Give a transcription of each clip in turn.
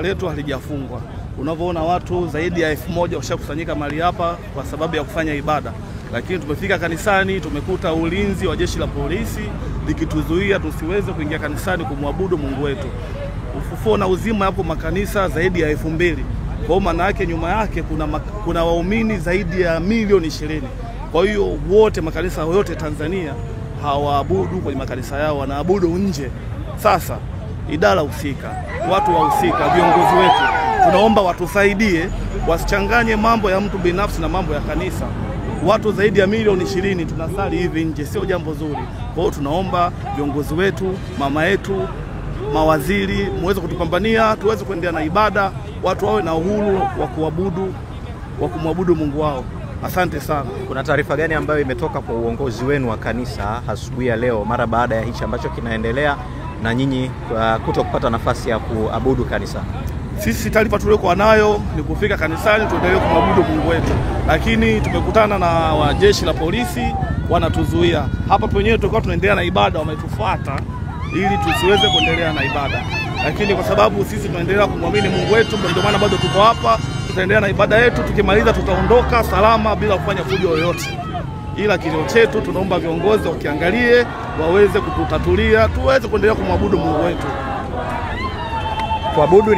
letu halijafungwa. Unavyoona watu zaidi ya 1000 washakusanyika mahali hapa kwa sababu ya kufanya ibada. Lakini tumefika kanisani, tumekuta ulinzi wa jeshi la polisi likituzuia tusiweze kuingia kanisani kumwabudu Mungu wetu. Ufufuo na Uzima hapo makanisa zaidi ya 2000. Kwa hiyo maana yake nyuma yake kuna waumini zaidi ya milioni 20. Kwa hiyo wote makanisa yote Tanzania hawaabudu kwenye makanisa yao, wanaabudu nje. Sasa idara husika, watu wahusika, viongozi wetu, tunaomba watusaidie wasichanganye mambo ya mtu binafsi na mambo ya kanisa. Watu zaidi ya milioni 20 tunasali hivi nje, sio jambo zuri. Kwa hiyo tunaomba viongozi wetu, mama yetu, mawaziri, muweze kutupambania tuweze kuendelea na ibada, watu wawe na uhuru wa kumwabudu Mungu wao. Asante sana. Kuna taarifa gani ambayo imetoka kwa uongozi wenu wa kanisa asubuhi ya leo mara baada ya hichi ambacho kinaendelea na nyinyi kutokupata nafasi ya kuabudu kanisa? Sisi taarifa tuliokuwa nayo ni kufika kanisani tuendelee kumwabudu Mungu wetu. Lakini tumekutana na jeshi la polisi wanatuzuia. Hapa penyewe tulikuwa tunaendelea na ibada, wametufuata ili tusiweze kuendelea na ibada. Lakini kwa sababu sisi tunaendelea kumwamini Mungu wetu, ndio maana bado tuko hapa, tutaendelea na ibada yetu, tukimaliza tutaondoka salama bila kufanya fujo yoyote. Ila kilio chetu tunaomba viongozi wakiangalie waweze kututatulia tuweze kuendelea kumwabudu Mungu wetu. Kuabudu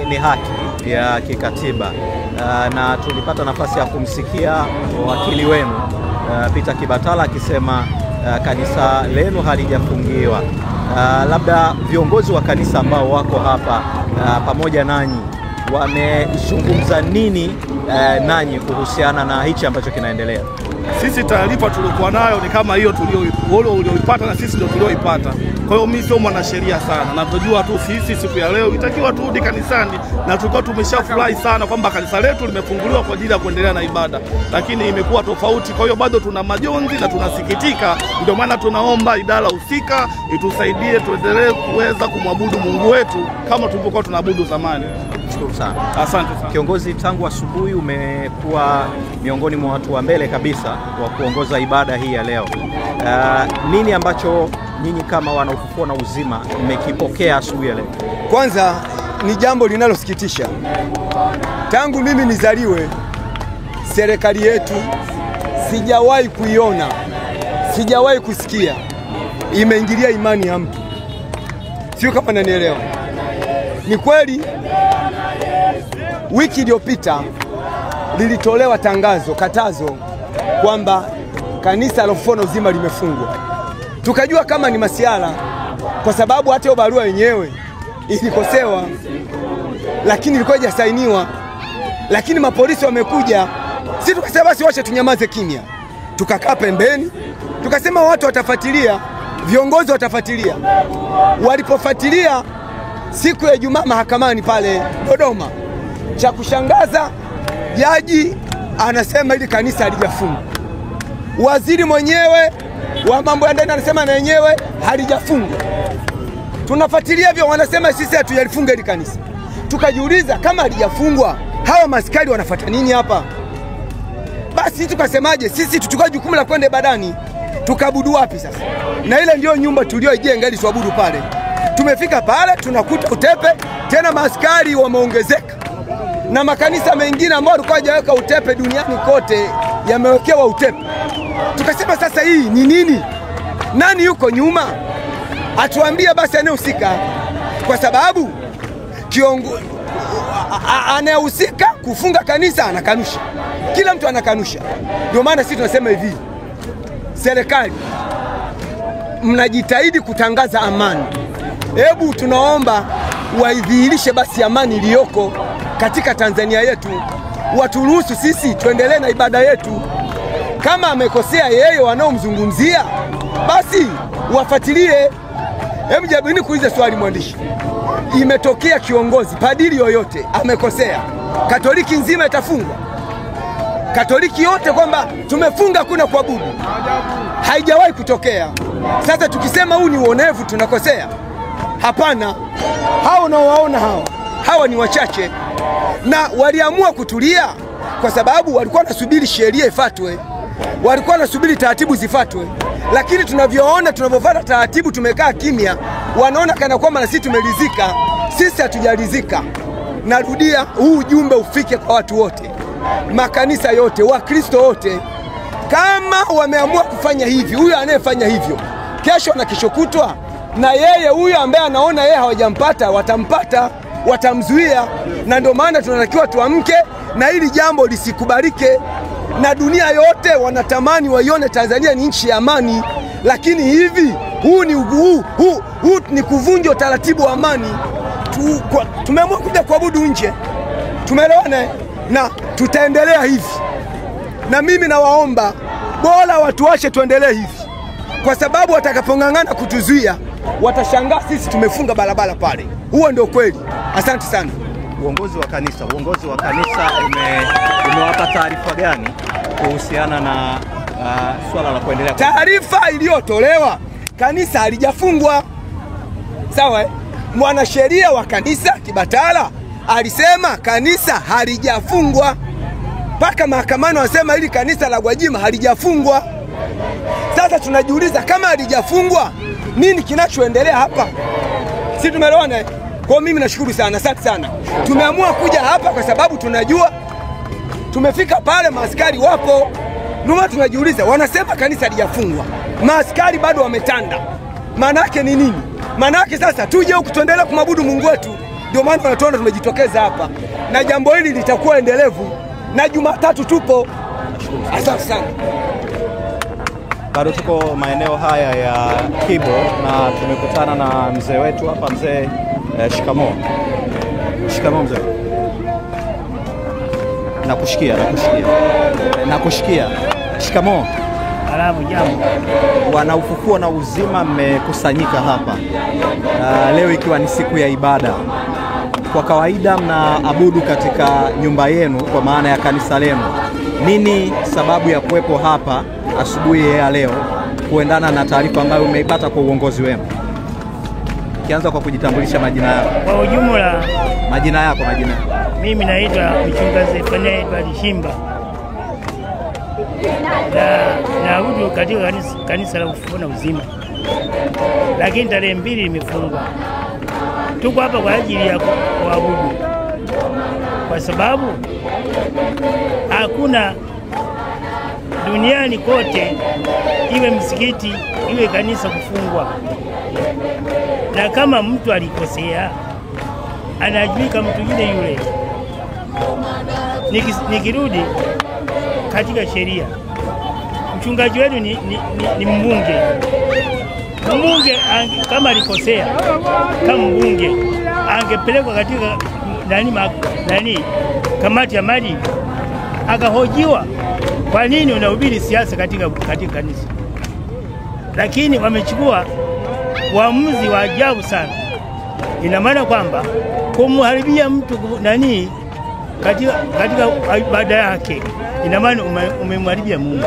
ni haki ya kikatiba, na tulipata nafasi ya kumsikia wakili wenu Peter Kibatala akisema kanisa lenu halijafungiwa. Labda viongozi wa kanisa ambao wako hapa pamoja nanyi wamezungumza nini nanyi kuhusiana na hichi ambacho kinaendelea? Sisi taarifa tulikuwa nayo ni kama hiyo ulioipata na sisi ndio tulioipata. Kwa hiyo mimi sio mwanasheria sana, na tunajua tu sisi siku ya leo itakiwa turudi kanisani, na tulikuwa tumeshafurahi sana kwamba kanisa letu limefunguliwa kwa ajili ya kuendelea na ibada, lakini imekuwa tofauti. Kwa hiyo bado tuna majonzi na tunasikitika, ndio maana tunaomba idara husika itusaidie tuendelee kuweza kumwabudu Mungu wetu kama tulivyokuwa tunaabudu zamani. Shukuru sana. Asante sana. Kiongozi, tangu asubuhi umekuwa miongoni mwa watu wa mbele kabisa wa kuongoza ibada hii ya leo. Nini ambacho nyinyi kama wana Ufufuo na Uzima mmekipokea asubuhi ya leo? Kwanza ni jambo linalosikitisha. Tangu mimi nizaliwe, serikali yetu sijawahi kuiona, sijawahi kusikia imeingilia imani ya mtu. Sio kama nanielewa. Ni kweli wiki iliyopita lilitolewa katazo kwamba kanisa la Ufufuo na Uzima limefungwa. Tukajua kama ni masiala kwa sababu hata hiyo barua yenyewe ilikosewa, lakini ilikuwa haijasainiwa. Lakini mapolisi wamekuja, sisi tukasema basi wacha tunyamaze kimya. Tukakaa pembeni, tukasema watu watafuatilia, viongozi watafuatilia. Walipofuatilia siku ya Ijumaa mahakamani pale Dodoma, cha kushangaza jaji anasema ili kanisa halijafungwa. Waziri mwenyewe wa mambo ya ndani anasema na yenyewe halijafungwa. Tunafuatilia vyo, wanasema sisi hatujalifunga ili kanisa. Tukajiuliza kama halijafungwa, hawa maskari wanafuata nini hapa? Basi tukasemaje, sisi tuchukue jukumu la kwenda ibadani, tukabudu wapi sasa? Na ile ndio nyumba tulioijenga ili tuabudu pale. Tumefika pale tunakuta utepe, tena maskari wameongezeka. Na makanisa mengine ambayo walikuwa hajaweka utepe duniani kote yamewekewa utepe. Tukasema sasa hii ni nini? Nani yuko nyuma? Atuambie basi anayehusika, kwa sababu anayehusika kufunga kanisa anakanusha. Kila mtu anakanusha. Ndio maana sisi tunasema hivi, serikali mnajitahidi kutangaza amani. Hebu tunaomba waidhihirishe basi amani iliyoko katika Tanzania yetu. Waturuhusu sisi tuendelee na ibada yetu. Kama amekosea yeye wanaomzungumzia, basi wafuatilie. Hebu jabini kuuliza swali mwandishi. Imetokea kiongozi, padiri yoyote amekosea, Katoliki nzima itafungwa? Katoliki yote kwamba tumefunga kuna kuabudu? Haijawahi kutokea. Sasa tukisema huu ni uonevu tunakosea? Hapana. Hao unaowaona hawa ni wachache, na waliamua kutulia kwa sababu walikuwa wanasubiri sheria ifuatwe, walikuwa wanasubiri taratibu zifuatwe. Lakini tunavyoona, tunavyofuata taratibu, tumekaa kimya, wanaona kana kwamba na sisi tumeridhika. Sisi hatujalizika. narudia, huu ujumbe ufike kwa watu wote, makanisa yote, Wakristo wote. Kama wameamua kufanya hivi, huyo anayefanya hivyo kesho na kesho kutwa, na yeye huyo ambaye anaona yeye hawajampata, watampata, watamzuia. Na ndio maana tunatakiwa tuamke na hili jambo lisikubalike. Na dunia yote wanatamani waione Tanzania ni nchi ya amani, lakini hivi huu ni kuvunja utaratibu wa amani. Tumeamua kuja kuabudu nje, tumeelewana, na tutaendelea hivi. Na mimi nawaomba bora watu wache tuendelee hivi, kwa sababu watakapong'ang'ana kutuzuia watashangaa sisi tumefunga barabara pale. Huo ndio kweli. Asante sana. Uongozi wa kanisa umewapa taarifa gani kuhusiana na swala la kuendelea? Taarifa iliyotolewa, kanisa halijafungwa. Sawa? Mwanasheria wa kanisa Kibatala alisema kanisa halijafungwa. Paka mahakamani wanasema hili kanisa la Gwajima halijafungwa. Sasa tunajiuliza kama halijafungwa, nini kinachoendelea hapa? Si tumeelewana? Kwa mimi nashukuru sana, asante sana. Tumeamua kuja hapa kwa sababu tunajua tumefika pale maaskari wapo. Ndio tunajiuliza, wanasema kanisa halijafungwa, maaskari bado wametanda. Maana yake ni nini? Maana yake sasa tuje huku tuendelee kumwabudu Mungu wetu. Ndio maana tunatuona tumejitokeza hapa, na jambo hili litakuwa endelevu, na Jumatatu tupo. Asante sana. Bado tuko maeneo haya ya Kibo na tumekutana na mzee wetu hapa. Mzee, shikamoo. Shikamoo mzee. Nakushikia. Shikamoo. Salamu, jambo. Wana Ufufuo na Uzima mmekusanyika hapa leo ikiwa ni siku ya ibada. Kwa kawaida mnaabudu katika nyumba yenu, kwa maana ya kanisa lenu. Nini sababu ya kuwepo hapa asubuhi ya leo kuendana na taarifa ambayo umeipata kwa uongozi wenu? Kianza kwa kujitambulisha majina yako. Kwa ujumla, majina yako. Mimi naitwa Mchungaji Zephania Shimba. Naabudu katika kanisa la Ufufuo na Uzima. Lakini tarehe 2 imefungwa. Tuko hapa kwa ajili ya kuabudu, kwa sababu hakuna duniani kote, iwe msikiti iwe kanisa, kufungwa. Na kama mtu alikosea, anajuika mtu yule. Nikirudi katika sheria, mchungaji wetu ni mbunge. Mbunge kama alikosea, kama mbunge angepelekwa katika kamati ya maadili, akahojiwa, kwa nini unahubiri siasa katika kanisa? Lakini wamechukua uamuzi wa ajabu sana. Ina maana kwamba kumharibia mtu katika ibada yake, ina maana umemharibia Mungu.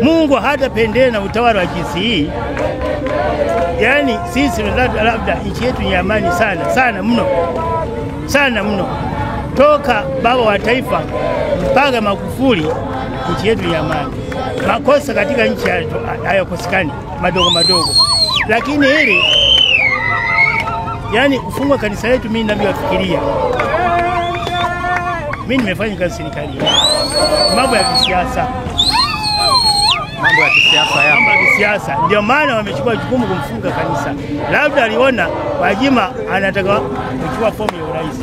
Mungu hatapendea na utawala wa jinsi hii. Yaani sisi labda nchi yetu ni amani sana mno. Toka baba wa taifa mpaka Magufuli, nchi yetu ni amani. Makosa katika nchi hayakosekani, madogo. Lakini hili, yani kufungwa kanisa letu, mimi ninavyofikiria, mimi nimefanya kazi serikali, mambo ya kisiasa. Ndio maana wamechukua jukumu kumfunga kanisa. Labda aliona Gwajima anataka kuchukua fomu ya urais.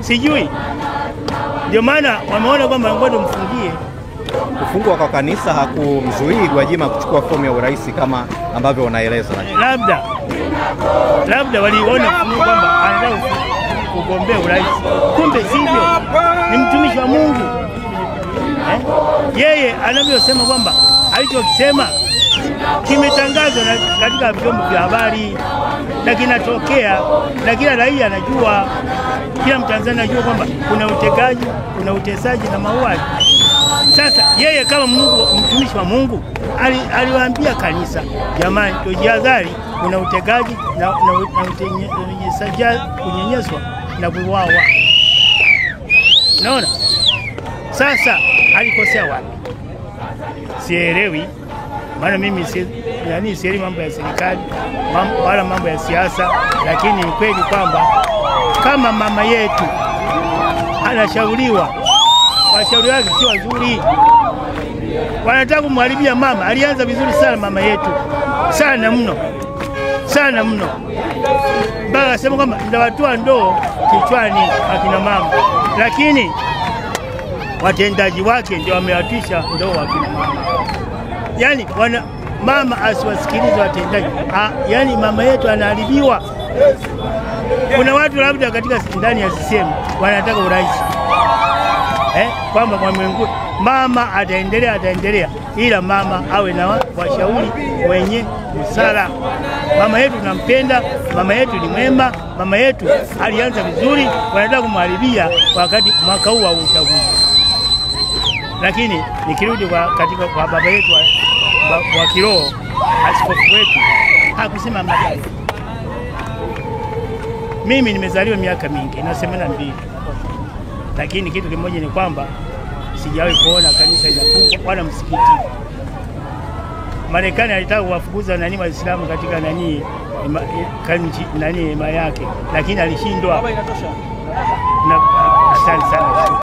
Sijui. Ndio maana wameona kwamba ngoja mfungie. Kufungwa kwa kanisa hakumzuii Gwajima kuchukua fomu ya urais kama ambavyo unaeleza. Labda waliona kwamba anataka kugombea urais. Kumbe sivyo. Ni mtumishi wa Mungu. Yeye anavyosema kwamba alichokisema kimetangazwa katika vyombo vya habari na kinatokea, na kila raia anajua, kila Mtanzania anajua kwamba kuna utekaji, kuna utesaji na mauaji. Sasa yeye kama mtumishi wa Mungu aliwaambia kanisa, jamani, tujihadhari, kuna utekaji na kunyenyeswa na kuuawa. Naona sasa alikosea wapi? Sielewi. maana mimi sielewi mambo ya serikali wala mambo ya siasa, lakini ni kweli kwamba kama mama yetu anashauriwa, washauri wake sio wazuri, wanataka kumharibia mama. Alianza vizuri sana mama yetu, sana mno, sana mno, mpaka asema kwamba ndawatoa ndoo kichwani akina mama, lakini watendaji wake ndio wamewatisha ndoo akina mama. Yani mama asiwasikilize watendaji. Yani mama yetu anaharibiwa. Kuna watu labda katika ndani ya CCM wanataka urais, kwamba kwa mwengu mama ataendelea, ila mama awe na washauri wenye busara. Mama yetu tunampenda, mama yetu ni mwema, mama yetu alianza vizuri, wanataka kumharibia wakati mwaka huu wa uchaguzi. Lakini nikirudi kwa baba yetu wa kiroho, askofu wetu hakusema mabaya. Mimi nimezaliwa miaka mingi na 82, lakini kitu kimoja ni kwamba sijawahi kuona kanisa linafungwa wala msikiti. Marekani alitaka kuwafukuza Waislamu katika hema yake, lakini alishindwa. Asante sana.